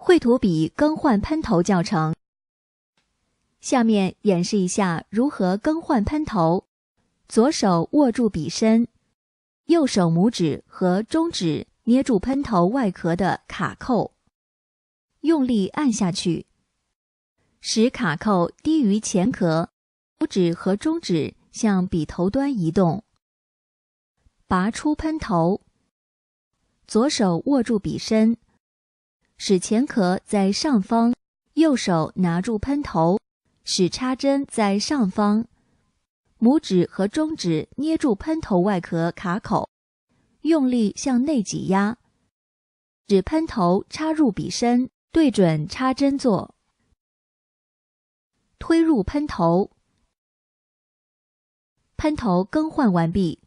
绘图笔更换喷头教程。下面演示一下如何更换喷头。左手握住笔身，右手拇指和中指捏住喷头外壳的卡扣，用力按下去，使卡扣低于前壳，拇指和中指向笔头端移动。拔出喷头，左手握住笔身，使前壳在上方，右手拿住喷头，使插针在上方，拇指和中指捏住喷头外壳卡口，用力向内挤压，使喷头插入笔身，对准插针做。推入喷头，喷头更换完毕。